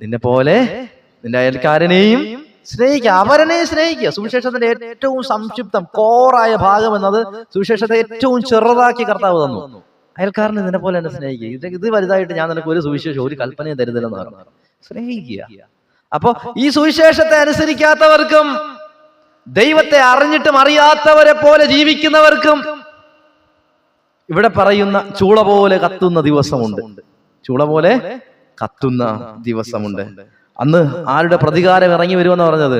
Speaker 1: നിന്നെ പോലെ നിന്റെ അയൽക്കാരനെയും സ്നേഹിക്കുക, അവരനെയും സ്നേഹിക്കുക. സുവിശേഷത്തിന്റെ ഏറ്റവും സംക്ഷിപ്തം കോറായ ഭാഗം എന്നത് സുവിശേഷത്തെ ഏറ്റവും ചെറുതാക്കി കർത്താവ് തന്നു. അയൽക്കാരനെ നിന്നെ പോലെ എന്നെ സ്നേഹിക്കുക. ഇത് വലുതായിട്ട് ഞാൻ നിനക്ക് ഒരു സുവിശേഷം, ഒരു കൽപ്പനയും തരുന്നില്ലെന്ന് പറഞ്ഞു. സ്നേഹിക്കുക. അപ്പൊ ഈ സുവിശേഷത്തെ അനുസരിക്കാത്തവർക്കും ദൈവത്തെ അറിഞ്ഞിട്ടും അറിയാത്തവരെ പോലെ ജീവിക്കുന്നവർക്കും ഇവിടെ പറയുന്ന ചൂള പോലെ കത്തുന്ന ദിവസമുണ്ട്. ചൂള പോലെ കത്തുന്ന ദിവസമുണ്ട്. അന്ന് ആരുടെ പ്രതികാരം ഇറങ്ങി വരുമെന്ന് പറഞ്ഞത്?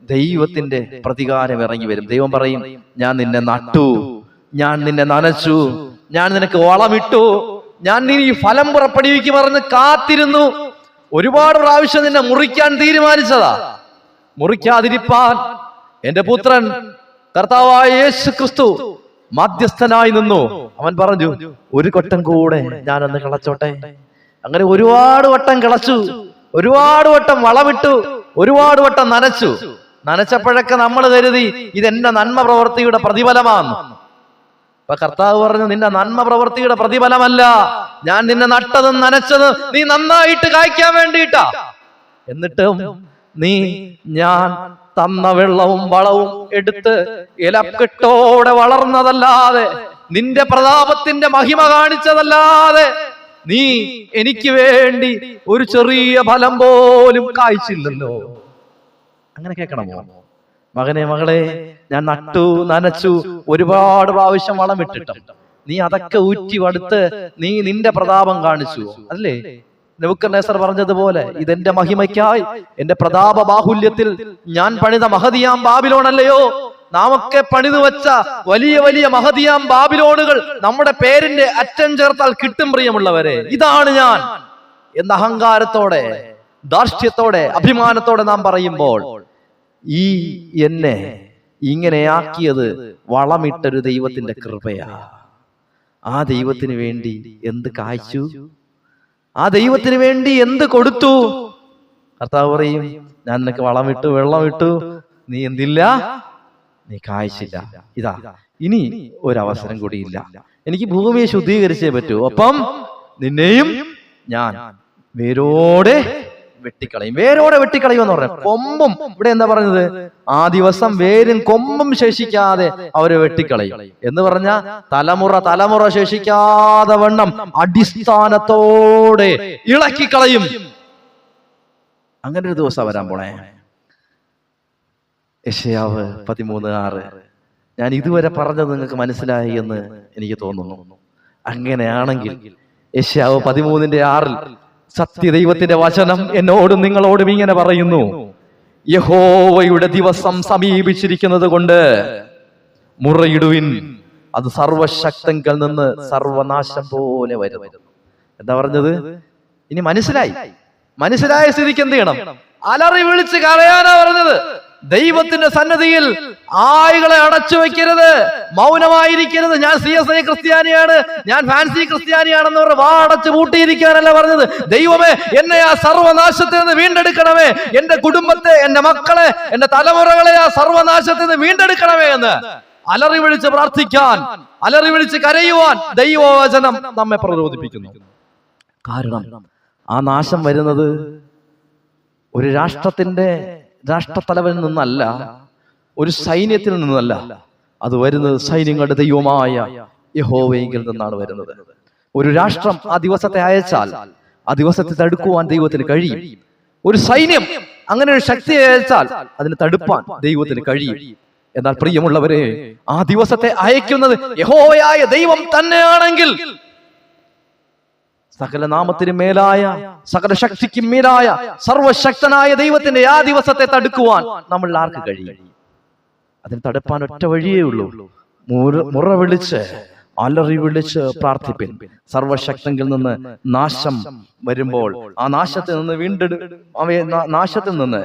Speaker 1: ദൈവത്തിന്റെ പ്രതികാരം ഇറങ്ങി വരും. ദൈവം പറയും, ഞാൻ നിന്നെ നട്ടു, ഞാൻ നിന്നെ നനച്ചു, ഞാൻ നിനക്ക് വളമിട്ടു, ഞാൻ നീ ഫലം പുറപ്പെടുവിക്കും പറഞ്ഞ് കാത്തിരുന്നു. ഒരുപാട് പ്രാവശ്യം നിന്നെ മുറിക്കാൻ തീരുമാനിച്ചതാ. മുറിക്കാതിരിപ്പാൻ എന്റെ പുത്രൻ കർത്താവായ യേശു ക്രിസ്തു മധ്യസ്ഥനായി നിന്നു. അവൻ പറഞ്ഞു, ഒരു കൊട്ടം കൂടെ ഞാനൊന്ന് കിളച്ചോട്ടെ. അങ്ങനെ ഒരുപാട് വട്ടം കിളച്ചു, ഒരുപാട് വട്ടം വളമിട്ടു, ഒരുപാട് വട്ടം നനച്ചു. നനച്ചപ്പോഴൊക്കെ നമ്മൾ കരുതി ഇതെന്റെ നന്മ പ്രവൃത്തിയുടെ പ്രതിഫലമാണ്. അപ്പൊ കർത്താവ് പറഞ്ഞു, നിന്റെ നന്മ പ്രവൃത്തിയുടെ പ്രതിഫലമല്ല, ഞാൻ നിന്നെ നട്ടതും നനച്ചതും നീ നന്നായിട്ട് കായ്ക്കാൻ വേണ്ടിയിട്ടാ. എന്നിട്ടും നീ ഞാൻ തന്ന വെള്ളവും വളവും എടുത്ത് ഇലക്കെട്ടോടെ വളർന്നതല്ലാതെ, നിന്റെ പ്രതാപത്തിന്റെ മഹിമ കാണിച്ചതല്ലാതെ നീ എനിക്ക് വേണ്ടി ഒരു ചെറിയ ഫലം പോലും കായ്ച്ചില്ലല്ലോ. അങ്ങനെ കേൾക്കണമോ? മകനെ, മകളെ, ഞാൻ നട്ടു, നനച്ചു, ഒരുപാട് പ്രാവശ്യം വളമിട്ടിട്ടും നീ അതൊക്കെ ഊറ്റി വടുത്ത് നീ നിന്റെ പ്രതാപം കാണിച്ചു അല്ലേ? നെബൂഖദ്നേസർ പറഞ്ഞതുപോലെ, ഇതെന്റെ മഹിമയ്ക്കായി, എന്റെ പ്രതാപ ബാഹുല്യത്തിൽ ഞാൻ പണിത മഹതിയാം ബാബിലോണല്ലയോ? നാമൊക്കെ പണിതു വെച്ച വലിയ വലിയ മഹതിയാം ബാബിലോണുകൾ നമ്മുടെ പേരിന്റെ അറ്റം ചേർത്താൽ കിട്ടും. പ്രിയമുള്ളവരെ, ഇതാണ് ഞാൻ എന്ന അഹങ്കാരത്തോടെ, ധാർഷ്ട്യത്തോടെ, അഭിമാനത്തോടെ നാം പറയുമ്പോൾ, ഈ എന്നെ ഇങ്ങനെയാക്കിയത് വളമിട്ടൊരു ദൈവത്തിന്റെ കൃപയാ. ആ ദൈവത്തിന് വേണ്ടി എന്ത് കായ്ച്ചു? ആ ദൈവത്തിന് വേണ്ടി എന്ത് കൊടുത്തു? കർത്താവ് പറയും, ഞാൻ നിനക്ക് വളമിട്ടു, വെള്ളമിട്ടു, നീ എന്തില്ല? നീ കായ്ച്ചില്ല. ഇതാ, ഇനി ഒരവസരം കൂടിയില്ല. എനിക്ക് ഭൂമിയെ ശുദ്ധീകരിച്ചേ പറ്റൂ. ഒപ്പം നിന്നെയും ഞാൻ വേരോടെ വെട്ടിക്കളയും. വേരോടെ വെട്ടിക്കളയും എന്ന് പറഞ്ഞ കൊമ്പും, ഇവിടെ എന്താ പറഞ്ഞത്? ആ ദിവസം വേരും കൊമ്പും ശേഷിക്കാതെ അവരെ വെട്ടിക്കളയും എന്ന് പറഞ്ഞ തലമുറ തലമുറ ശേഷിക്കാതെ വണ്ണം അടിസ്ഥാനത്തോടെ ഇളക്കിക്കളയും. അങ്ങനെ ഒരു ദിവസം വരാൻ പോണേ. യെശയ്യാവ് 13:6. ഞാൻ ഇതുവരെ പറഞ്ഞത് നിങ്ങൾക്ക് മനസ്സിലായി എന്ന് എനിക്ക് തോന്നുന്നു. അങ്ങനെയാണെങ്കിൽ യെശയ്യാവ് 13:6 സത്യദൈവത്തിന്റെ വചനം എന്നോടും നിങ്ങളോടും ഇങ്ങനെ പറയുന്നു, യഹോവയുടെ ദിവസം സമീപിച്ചിരിക്കുന്നത് കൊണ്ട് മുറയിടുവിൻ, അത് സർവശക്തങ്കൽ നിന്ന് സർവനാശം പോലെ വരും. എന്താ പറഞ്ഞത്? ഇനി മനസ്സിലായ സ്ഥിതിക്ക് എന്ത് ചെയ്യണം? അലറി വിളിച്ച് കരയാനാ പറഞ്ഞത്. ദൈവത്തിന്റെ സന്നദ്ധിയിൽ ആളുകളെ അടച്ചു വെക്കരുത്, മൗനമായിരിക്കരുത്. ഞാൻ CSI ക്രിസ്ത്യാനിയാണ്, ഞാൻ ഫാൻസി ക്രിസ്ത്യാനിയാണെന്ന് പറഞ്ഞ് വാ അടച്ചു പൂട്ടിയിരിക്കാനല്ല പറഞ്ഞത്. ദൈവമേ, എന്നെ ആ സർവനാശത്തിൽ നിന്ന് വീണ്ടെടുക്കണമേ, എന്റെ കുടുംബത്തെ, എന്റെ മക്കളെ, എന്റെ തലമുറകളെ ആ സർവനാശത്തിൽ നിന്ന് വീണ്ടെടുക്കണമേ എന്ന് അലറി വിളിച്ച് പ്രാർത്ഥിക്കാൻ, അലറി വിളിച്ച് കരയുവാൻ ദൈവവചനം നമ്മെ പ്രചോദിപ്പിക്കുന്നു. കാരണം ആ നാശം വരുന്നത് ഒരു രാഷ്ട്രത്തലവനിൽ നിന്നല്ല, ഒരു സൈന്യത്തിൽ നിന്നല്ല. അത് വരുന്നത് സൈന്യങ്ങളുടെ ദൈവമായ യഹോവയിൽ നിന്നാണ് വരുന്നത്. ഒരു രാഷ്ട്രം ആ ദിവസത്തെ അയച്ചാൽ ആ ദിവസത്തെ തടുക്കുവാൻ ദൈവത്തിന് കഴിയും. ഒരു സൈന്യം അങ്ങനെ ഒരു ശക്തി അയച്ചാൽ അതിനെ തടുപ്പാൻ ദൈവത്തിന് കഴിയും. എന്നാൽ പ്രിയമുള്ളവരെ, ആ ദിവസത്തെ അയക്കുന്നത് യഹോവയായ ദൈവം തന്നെയാണെങ്കിൽ, സകല നാമത്തിനും മേലായ, സകല ശക്തിക്കും മേലായ സർവശക്തനായ ദൈവത്തിന്റെ ആ ദിവസത്തെ തടുക്കുവാൻ നമ്മൾ ആർക്ക് കഴിയും? അതിന് തടുപ്പാൻ ഒറ്റ വഴിയേ ഉള്ളൂ. മുറ വിളിച്ച്, അലറി വിളിച്ച് പ്രാർത്ഥിപ്പിൻ. സർവശക്തങ്കിൽ നിന്ന് നാശം വരുമ്പോൾ ആ നാശത്തിൽ നിന്ന്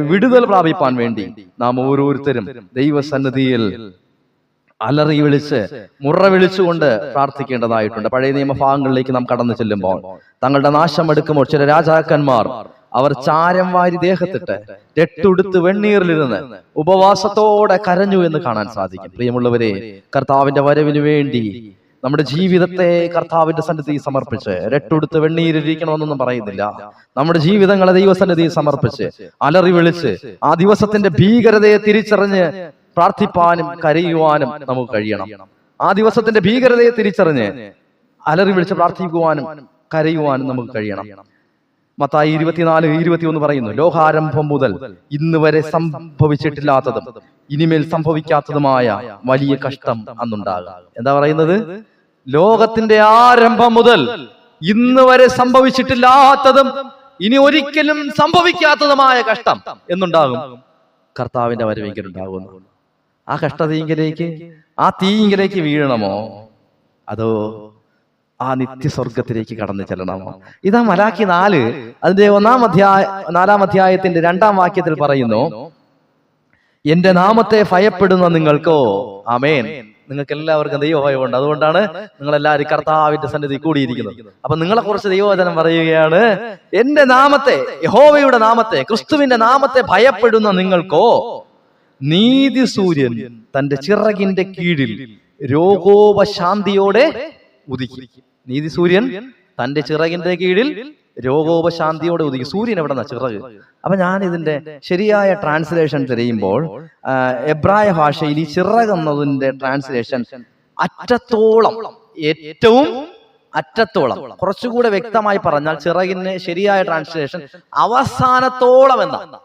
Speaker 1: വിടുതൽ പ്രാപിപ്പാൻ വേണ്ടി നാം ഓരോരുത്തരും ദൈവസന്നിധിയിൽ അലറി വിളിച്ച്, മുറ വിളിച്ചുകൊണ്ട് പ്രാർത്ഥിക്കേണ്ടതായിട്ടുണ്ട്. പഴയ നിയമഭാഗങ്ങളിലേക്ക് നാം കടന്നു ചെല്ലുമ്പോൾ, തങ്ങളുടെ നാശം എടുക്കുമ്പോൾ ചില രാജാക്കന്മാർ അവർ ചാരം വാരി ദേഹത്തിട്ട് രട്ടുടുത്ത് വെണ്ണീറിലിരുന്ന് ഉപവാസത്തോടെ കരഞ്ഞു എന്ന് കാണാൻ സാധിക്കും. പ്രിയമുള്ളവരെ, കർത്താവിന്റെ വരവിന് വേണ്ടി നമ്മുടെ ജീവിതത്തെ കർത്താവിന്റെ സന്നിധിയിൽ സമർപ്പിച്ച്, രട്ടുടുത്ത് വെണ്ണീരിരിക്കണമെന്നൊന്നും പറയുന്നില്ല, നമ്മുടെ ജീവിതങ്ങളെ ദൈവസന്നിധിയിൽ സമർപ്പിച്ച് അലറി വിളിച്ച് ആ ദിവസത്തിന്റെ ഭീകരതയെ തിരിച്ചറിഞ്ഞ് പ്രാർത്ഥിപ്പാനും കരയുവാനും നമുക്ക് കഴിയണം. ആ ദിവസത്തിന്റെ ഭീകരതയെ തിരിച്ചറിഞ്ഞ് അലറി വിളിച്ച് പ്രാർത്ഥിക്കുവാനും കരയുവാനും നമുക്ക് കഴിയണം. മത്തായി 24:21 പറയുന്നു, ലോകാരംഭം മുതൽ ഇന്ന് വരെ സംഭവിച്ചിട്ടില്ലാത്തതും ഇനിമേൽ സംഭവിക്കാത്തതുമായ വലിയ കഷ്ടം അന്നുണ്ടാകും. എന്താ പറയുന്നത്? ലോകത്തിന്റെ ആരംഭം മുതൽ ഇന്ന് വരെ സംഭവിച്ചിട്ടില്ലാത്തതും ഇനി ഒരിക്കലും സംഭവിക്കാത്തതുമായ കഷ്ടം എന്നുണ്ടാകും. കർത്താവിന്റെ വരവെങ്കിലുണ്ടാകുന്നു. ആ കഷ്ടതീങ്കിലേക്ക്, ആ തീയിങ്കിലേക്ക് വീഴണമോ, അതോ ആ നിത്യസ്വർഗത്തിലേക്ക് കടന്നു ചെല്ലണമോ? ഇതാ മലാക്കി 4 അതിന്റെ 4-ാം അധ്യായത്തിന്റെ 2-ാം വാക്യത്തിൽ പറയുന്നു, എന്റെ നാമത്തെ ഭയപ്പെടുന്ന നിങ്ങൾക്കോ, ആമേൻ. നിങ്ങൾക്ക് എല്ലാവർക്കും ദൈവഭയമുണ്ട്. അതുകൊണ്ടാണ് നിങ്ങൾ എല്ലാവരും കർത്താവിന്റെ സന്നിധി കൂടിയിരിക്കുന്നത്. അപ്പൊ നിങ്ങളെ കുറിച്ച് ദൈവവചനം പറയുകയാണ്, എന്റെ നാമത്തെ, യഹോവയുടെ നാമത്തെ, ക്രിസ്തുവിന്റെ നാമത്തെ ഭയപ്പെടുന്ന നിങ്ങൾക്കോ നീതി സൂര്യൻ തന്റെ ചിറകിന്റെ കീഴിൽ രോഗോപശാന്തിയോടെ ഉദിക്കും. നീതി സൂര്യൻ തന്റെ ചിറകിന്റെ കീഴിൽ രോഗോപശാന്തിയോടെ ഉദിക്കും. സൂര്യൻ എവിടെന്നാ? ചിറക്. അപ്പൊ ഞാൻ ഇതിന്റെ ശരിയായ ട്രാൻസ്ലേഷൻ തിരയുമ്പോൾ എബ്രായ ഭാഷയിൽ ഈ ചിറക് എന്നതിന്റെ ട്രാൻസ്ലേഷൻ അറ്റത്തോളം, ഏറ്റവും അറ്റത്തോളം. കുറച്ചുകൂടെ വ്യക്തമായി പറഞ്ഞാൽ ചിറകിന് ശരിയായ ട്രാൻസ്ലേഷൻ അവസാനത്തോളം എന്നാണ്.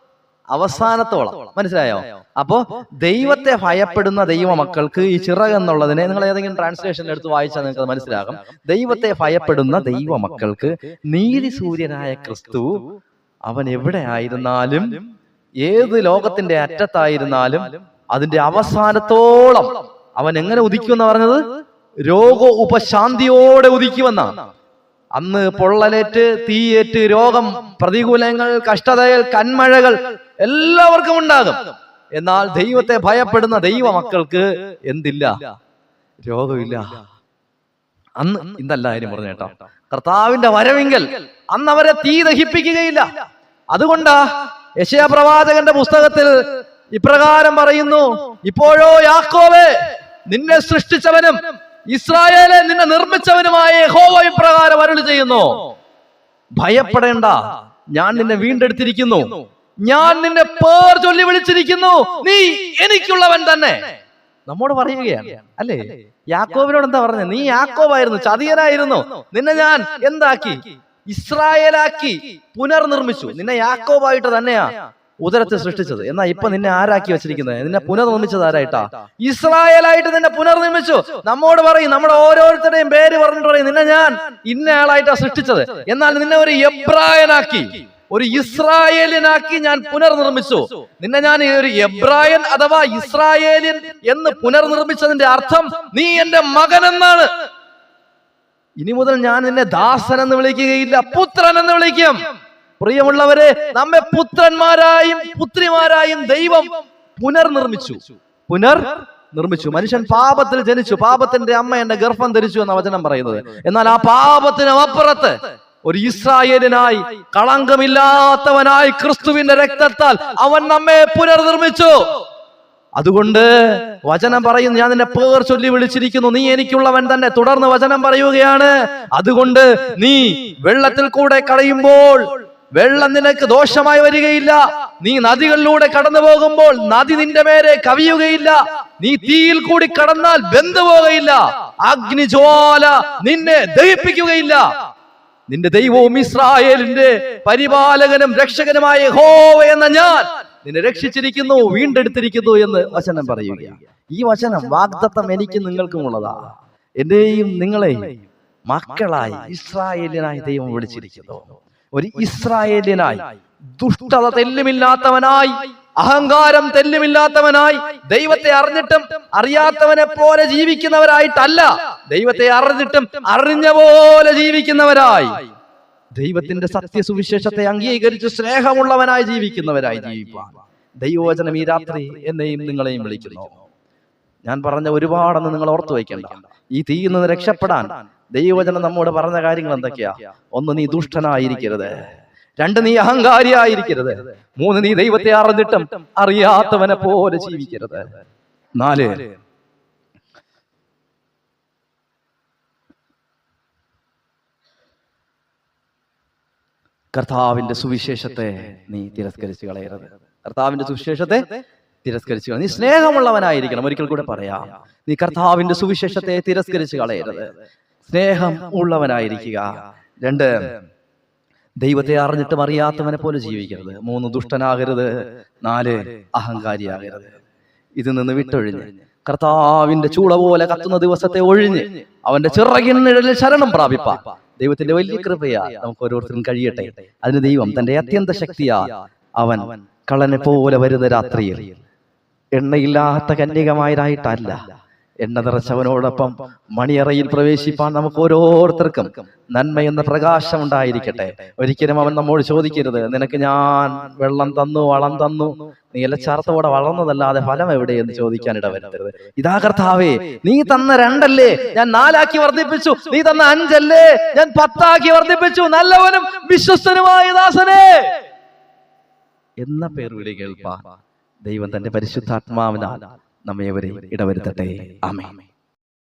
Speaker 1: അവസാനത്തോളം. മനസ്സിലായോ? അപ്പോ ദൈവത്തെ ഭയപ്പെടുന്ന ദൈവ മക്കൾക്ക് ഈ ചിറക് എന്നുള്ളതിനെ നിങ്ങൾ ഏതെങ്കിലും ട്രാൻസ്ലേഷൻ എടുത്ത് വായിച്ചാൽ നിങ്ങൾക്ക് മനസ്സിലാകും. ദൈവത്തെ ഭയപ്പെടുന്ന ദൈവ മക്കൾക്ക് നീതി സൂര്യനായ ക്രിസ്തു അവൻ എവിടെ ആയിരുന്നാലും, ഏത് ലോകത്തിന്റെ അറ്റത്തായിരുന്നാലും അതിന്റെ അവസാനത്തോളം അവൻ എങ്ങനെ ഉദിക്കുമെന്ന് പറഞ്ഞത്? രോഗ ഉപശാന്തിയോടെ ഉദിക്കുമെന്നാണ്. അന്ന് പൊള്ളലേറ്റ്, തീയേറ്റ്, രോഗം, പ്രതികൂലങ്ങൾ, കഷ്ടതകൾ, കന്മഴകൾ എല്ലാവർക്കും ഉണ്ടാകും. എന്നാൽ ദൈവത്തെ ഭയപ്പെടുന്ന ദൈവ മക്കൾക്ക് എന്തില്ല? രോഗമില്ല. അന്ന് ഇന്നല്ല കാര്യം പറഞ്ഞു കേട്ടോ. കർത്താവിന്റെ വരവെങ്കിൽ അന്ന് അവരെ തീ ദഹിപ്പിക്കുകയില്ല. അതുകൊണ്ടാ യെശയ്യാ പ്രവാചകന്റെ പുസ്തകത്തിൽ ഇപ്രകാരം പറയുന്നു, ഇപ്പോഴോ യാക്കോബേ നിന്നെ സൃഷ്ടിച്ചവനും ഇസ്രായേലെ നിന്നെ നിർമ്മിച്ചവനുമായ യഹോവ ഇപ്രകാരം അരുളി ചെയ്യുന്നു, ഭയപ്പെടേണ്ട, ഞാൻ നിന്നെ വീണ്ടെടുത്തിരിക്കുന്നു, ഞാൻ നിന്നെ പേർ ചൊല്ലി വിളിച്ചിരിക്കുന്നു, നീ എനിക്കുള്ളവൻ തന്നെ. നമ്മോട് പറയുകയാണ് അല്ലേ? യാക്കോബിനോട് എന്താ പറഞ്ഞത്? നീ യാക്കോബായിരുന്നു, ചതിയനായിരുന്നു, നിന്നെ ഞാൻ എന്താക്കി? ഇസ്രായേലാക്കി പുനർനിർമ്മിച്ചു. നിന്നെ യാക്കോബായിട്ട് തന്നെയാ ഉദരത്തെ സൃഷ്ടിച്ചത്. എന്നാൽ ഇപ്പൊ നിന്നെ ആരാക്കി വെച്ചിരിക്കുന്നത്? നിന്നെ പുനർനിർമ്മിച്ചത് ആരായിട്ടാ? ഇസ്രായേലായിട്ട് നിന്നെ പുനർനിർമ്മിച്ചു. നമ്മോട് പറയും, നമ്മുടെ ഓരോരുത്തരുടെയും പേര് പറഞ്ഞിട്ട് പറയും, നിന്നെ ഞാൻ ഇന്നയാളായിട്ടാ സൃഷ്ടിച്ചത്, എന്നാൽ നിന്നെ ഒരു എബ്രായനാക്കി, ഒരു ഇസ്രായേലിനാക്കി ഞാൻ പുനർനിർമ്മിച്ചു. നിന്നെ ഞാൻ ഒരു എബ്രായൻ അഥവാ ഇസ്രായേലിയൻ എന്ന് പുനർനിർമ്മിച്ചതിന്റെ അർത്ഥം നീ എന്റെ മകൻ എന്നാണ്. ഇനി മുതൽ ഞാൻ നിന്നെ ദാസൻ എന്ന് വിളിക്കുകയില്ല, പുത്രൻ എന്ന് വിളിക്കും. പ്രിയമുള്ളവരെ, നമ്മെ പുത്രന്മാരായും പുത്രിമാരായും ദൈവം പുനർനിർമ്മിച്ചു. മനുഷ്യൻ പാപത്തിൽ ജനിച്ചു, പാപത്തിന്റെ അമ്മ എന്റെ ഗർഭം ധരിച്ചു എന്ന വചനം പറയുന്നത്. എന്നാൽ ആ പാപത്തിന് അപ്പുറത്ത് ഒരു ഇസ്രായേലിനായി, കളങ്കമില്ലാത്തവനായി ക്രിസ്തുവിന്റെ രക്തത്താൽ അവൻ നമ്മെ പുനർനിർമ്മിച്ചു. അതുകൊണ്ട് വചനം പറയുന്നു, ഞാൻ നിന്നെ പേർ ചൊല്ലി വിളിച്ചിരിക്കുന്നു, നീ എനിക്കുള്ളവൻ തന്നെ. തുടർന്ന് വചനം പറയുകയാണ്, അതുകൊണ്ട് നീ വെള്ളത്തിൽ കൂടെ കടയുമ്പോൾ വെള്ളം നിനക്ക് ദോഷമായി വരികയില്ല, നീ നദികളിലൂടെ കടന്നു പോകുമ്പോൾ നദി നിന്റെ മേലെ കവിയുകയില്ല, നീ തീയിൽ കൂടി കടന്നാൽ വെന്തു പോകുകയില്ല, അഗ്നിജ്വാല നിന്നെ ദഹിപ്പിക്കുകയില്ല. നിന്റെ ദൈവവും ഇസ്രായേലിന്റെ പരിപാലകനും രക്ഷകനുമായ യഹോവ എന്ന ഞാൻ നിന്നെ രക്ഷിച്ചിരിക്കുന്നു, വീണ്ടെടുത്തിരിക്കുന്നു എന്ന് വചനം പറയുകയാണ്. ഈ വചനം വാഗ്ദത്തം എനിക്കും നിങ്ങൾക്കും ഉള്ളതാ. എന്റെയും നിങ്ങളെയും മക്കളായി ഇസ്രായേലിനായി ദൈവം വിളിച്ചിരിക്കുന്നു. ഒരു ഇസ്രായേലിനായി, ദുഷ്ടത തെല്ലുമില്ലാത്തവനായി, അഹങ്കാരം തെല്ലുമില്ലാത്തവനായി, ദൈവത്തെ അറിഞ്ഞിട്ടും അറിയാത്തവനെ പോലെ ജീവിക്കുന്നവരായിട്ടല്ല, ദൈവത്തെ അറിഞ്ഞിട്ടും അറിഞ്ഞ പോലെ ജീവിക്കുന്നവരായി, ദൈവത്തിന്റെ സത്യസുവിശേഷത്തെ അംഗീകരിച്ച് സ്നേഹമുള്ളവനായി ജീവിക്കുന്നവരായി ജീവിപ്പാൻ ദൈവവചനം ഈ രാത്രി എന്നെയും നിങ്ങളെയും വിളിക്കുന്നു. ഞാൻ പറഞ്ഞ ഒരുപാടെന്ന് നിങ്ങൾ ഓർത്തു വയ്ക്കേണ്ട. ഈ തീയിൽ നിന്ന് രക്ഷപ്പെടാൻ ദൈവവചനം നമ്മോട് പറഞ്ഞ കാര്യങ്ങൾ എന്തൊക്കെയാ? 1, നീ ദുഷ്ടനായിരിക്കരുത്. 2, നീ അഹങ്കാരിയായിരിക്കരുത്. 3, നീ ദൈവത്തെ അറിഞ്ഞിട്ടും അറിയാത്തവനെ പോലെ ജീവിക്കരുത്. 4, കർത്താവിന്റെ സുവിശേഷത്തെ നീ തിരസ്കരിച്ചു കളയരുത്. കർത്താവിന്റെ സുവിശേഷത്തെ തിരസ്കരിച്ചു കളയരുത്. നീ സ്നേഹമുള്ളവനായിരിക്കണം. ഒരിക്കൽ കൂടെ പറയാം, നീ കർത്താവിന്റെ സുവിശേഷത്തെ തിരസ്കരിച്ചു കളയരുത്. സ്നേഹം ഉള്ളവനായിരിക്കുക. 2, ദൈവത്തെ അറിഞ്ഞിട്ടും അറിയാത്തവനെ പോലെ ജീവിക്കരുത്. 3 ദുഷ്ടനാകരുത്. 4 അഹങ്കാരിയാകരുത്. ഇതിൽ നിന്ന് വിട്ടൊഴിഞ്ഞ് കർത്താവിന്റെ ചൂള പോലെ കത്തുന്ന ദിവസത്തെ ഒഴിഞ്ഞ് അവന്റെ ചിറകിൻ നിഴലിൽ ശരണം പ്രാപിപ്പാൻ ദൈവത്തിന്റെ വലിയ കൃപയാ നമുക്ക് ഓരോരുത്തരും കഴിയട്ടെ. അതിന് ദൈവം തന്റെ അത്യന്ത ശക്തിയാ അവൻ കള്ളനെ പോലെ വരുന്ന രാത്രിയിൽ എണ്ണയില്ലാത്ത കന്യകമാരായിട്ടല്ല, എണ്ണ നിറച്ചവനോടൊപ്പം മണിയറയിൽ പ്രവേശിപ്പാൻ നമുക്ക് ഓരോരുത്തർക്കും നന്മയെന്ന പ്രകാശം ഉണ്ടായിരിക്കട്ടെ. ഒരിക്കലും അവൻ നമ്മോട് ചോദിക്കരുത്, നിനക്ക് ഞാൻ വെള്ളം തന്നു, വളം തന്നു, നീ ഇലച്ചാർത്തോടെ വളർന്നതല്ലാതെ ഫലം എവിടെയെന്ന് ചോദിക്കാൻ ഇടവരുത്തരുത്. ഇതാ കർത്താവേ, നീ തന്ന 2 അല്ലേ ഞാൻ 4 ആക്കി വർദ്ധിപ്പിച്ചു, നീ തന്ന 5 അല്ലേ ഞാൻ 10 ആക്കി വർദ്ധിപ്പിച്ചു, നല്ലവനും വിശ്വസ്തനുമായ ദാസനെ എന്ന പേർ വിളി കേൾപ്പാൻ ദൈവം തന്റെ പരിശുദ്ധാത്മാവിനാൽ നമ്മെ ഇടവരുത്തട്ടെ. ആമേൻ.